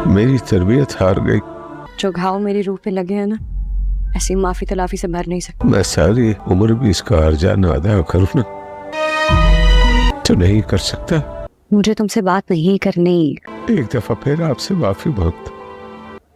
میری تربیت ہار گئی. جو گھاؤ میری روح پہ لگے ہیں نا، ایسی معافی تلافی سے بھر نہیں سکتی. میں ساری عمر بھی اس کا ارجانہ ادا کروں نا تو نہیں کر سکتا. مجھے تم سے بات نہیں کرنی. ایک دفعہ پھر آپ سے معافی مانگتا.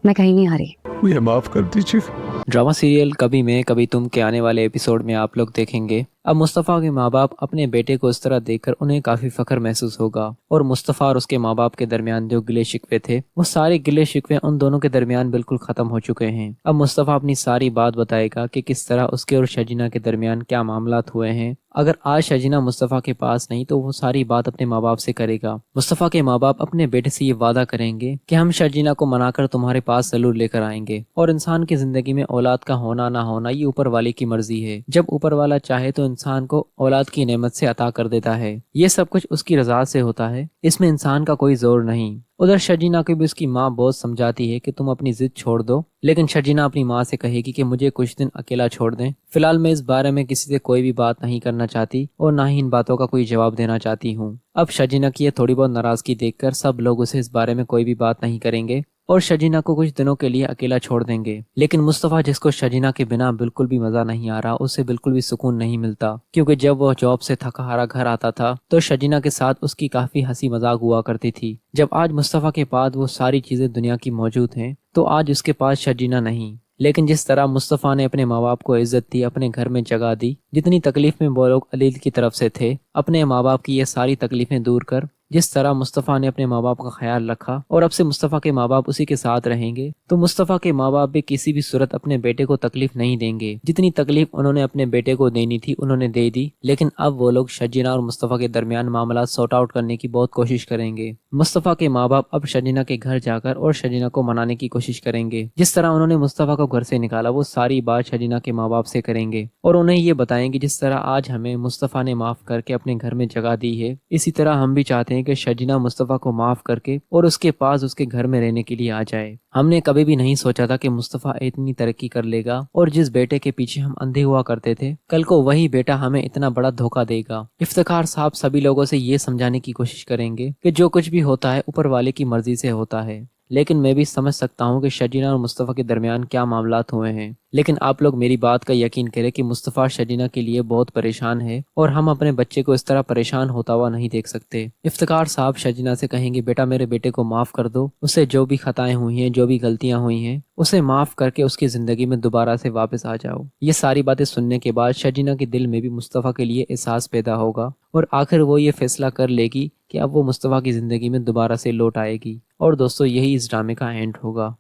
میں کہیں نہیں آ رہی. مجھے معاف کر دیجیے. ڈرامہ سیریل کبھی میں کبھی تم کے آنے والے ایپیسوڈ میں آپ لوگ دیکھیں گے اب مصطفیٰ کے ماں باپ اپنے بیٹے کو اس طرح دیکھ کر انہیں کافی فخر محسوس ہوگا، اور مصطفیٰ اور اس کے ماں باپ کے درمیان جو گلے شکوے تھے وہ سارے گلے شکوے ان دونوں کے درمیان بالکل ختم ہو چکے ہیں. اب مصطفیٰ اپنی ساری بات بتائے گا کہ کس طرح اس کے اور شجینہ کے درمیان کیا معاملات ہوئے ہیں. اگر آج شجینہ مصطفیٰ کے پاس نہیں تو وہ ساری بات اپنے ماں باپ سے کرے گا. مصطفیٰ کے ماں باپ اپنے بیٹے سے یہ وعدہ کریں گے کہ ہم شجینہ کو منا کر تمہارے پاس ضرور لے کر آئیں گے، اور انسان کی زندگی میں اولاد کا ہونا نہ ہونا یہ اوپر والے کی مرضی ہے. جب اوپر والا چاہے تو انسان کو اولاد کی نعمت سے عطا کر دیتا ہے. یہ سب کچھ اس کی رضا سے ہوتا ہے، اس میں انسان کا کوئی زور نہیں. ادھر شجینہ کو بھی اس کی ماں بہت سمجھاتی ہے کہ تم اپنی ضد چھوڑ دو، لیکن شجینہ اپنی ماں سے کہے گی کہ مجھے کچھ دن اکیلا چھوڑ دیں. فی الحال میں اس بارے میں کسی سے کوئی بھی بات نہیں کرنا چاہتی اور نہ ہی ان باتوں کا کوئی جواب دینا چاہتی ہوں. اب شجینہ کی یہ تھوڑی بہت ناراضگی دیکھ کر سب لوگ اسے اس بارے میں کوئی بھی بات نہیں کریں گے اور شجینہ کو کچھ دنوں کے لیے اکیلا چھوڑ دیں گے. لیکن مصطفیٰ جس کو شجینہ کے بنا بالکل بھی مزہ نہیں آ رہا، اسے بالکل بھی سکون نہیں ملتا، کیونکہ جب وہ جاب سے تھکا ہارا گھر آتا تھا تو شجینہ کے ساتھ اس کی کافی ہنسی مذاق ہوا کرتی تھی. جب آج مصطفیٰ کے پاس وہ ساری چیزیں دنیا کی موجود ہیں تو آج اس کے پاس شجینہ نہیں. لیکن جس طرح مصطفیٰ نے اپنے ماں باپ کو عزت دی، اپنے گھر میں جگہ دی، جتنی تکلیف میں وہ لوگ علیل کی طرف سے تھے، اپنے ماں باپ کی یہ ساری تکلیفیں دور کر جس طرح مصطفیٰ نے اپنے ماں باپ کا خیال رکھا اور اب سے مصطفیٰ کے ماں باپ اسی کے ساتھ رہیں گے، تو مصطفیٰ کے ماں باپ بھی کسی بھی صورت اپنے بیٹے کو تکلیف نہیں دیں گے. جتنی تکلیف انہوں نے اپنے بیٹے کو دینی تھی انہوں نے دے دی، لیکن اب وہ لوگ شجینہ اور مصطفیٰ کے درمیان معاملات سارٹ آؤٹ کرنے کی بہت کوشش کریں گے. مصطفیٰ کے ماں باپ اب شجینہ کے گھر جا کر اور شجینہ کو منانے کی کوشش کریں گے. جس طرح انہوں نے مصطفیٰ کو گھر سے نکالا وہ ساری بات شجینہ کے ماں باپ سے کریں گے اور انہیں یہ بتائیں گے جس طرح آج ہمیں مصطفیٰ نے معاف کر کے اپنے گھر میں جگہ دی ہے، اسی طرح ہم بھی چاہتے ہیں کہ شجینہ مصطفیٰ کو معاف کر کے اور اس کے پاس اس کے گھر میں رہنے کے لیے آ جائے. ہم نے کبھی بھی نہیں سوچا تھا کہ مصطفیٰ اتنی ترقی کر لے گا، اور جس بیٹے کے پیچھے ہم اندھے ہوا کرتے تھے کل کو وہی بیٹا ہمیں اتنا بڑا دھوکہ دے گا. افتخار صاحب سبھی لوگوں سے یہ سمجھانے کی کوشش کریں گے کہ جو کچھ بھی ہوتا ہے اوپر والے کی مرضی سے ہوتا ہے، لیکن میں بھی سمجھ سکتا ہوں کہ شجینہ اور مصطفیٰ کے درمیان کیا معاملات ہوئے ہیں. لیکن آپ لوگ میری بات کا یقین کریں کہ مصطفیٰ شجینہ کے لیے بہت پریشان ہے اور ہم اپنے بچے کو اس طرح پریشان ہوتا ہوا نہیں دیکھ سکتے. افتخار صاحب شجینہ سے کہیں گے بیٹا میرے بیٹے کو معاف کر دو، اسے جو بھی خطائیں ہوئی ہیں، جو بھی غلطیاں ہوئی ہیں، اسے معاف کر کے اس کی زندگی میں دوبارہ سے واپس آ جاؤ. یہ ساری باتیں سننے کے بعد شجینہ کے دل میں بھی مصطفیٰ کے لیے احساس پیدا ہوگا اور آخر وہ یہ فیصلہ کر لے گی کہ اب وہ مصطفیٰ کی زندگی میں دوبارہ سے لوٹ آئے گی. اور دوستو یہی اس ڈرامے کا اینڈ ہوگا.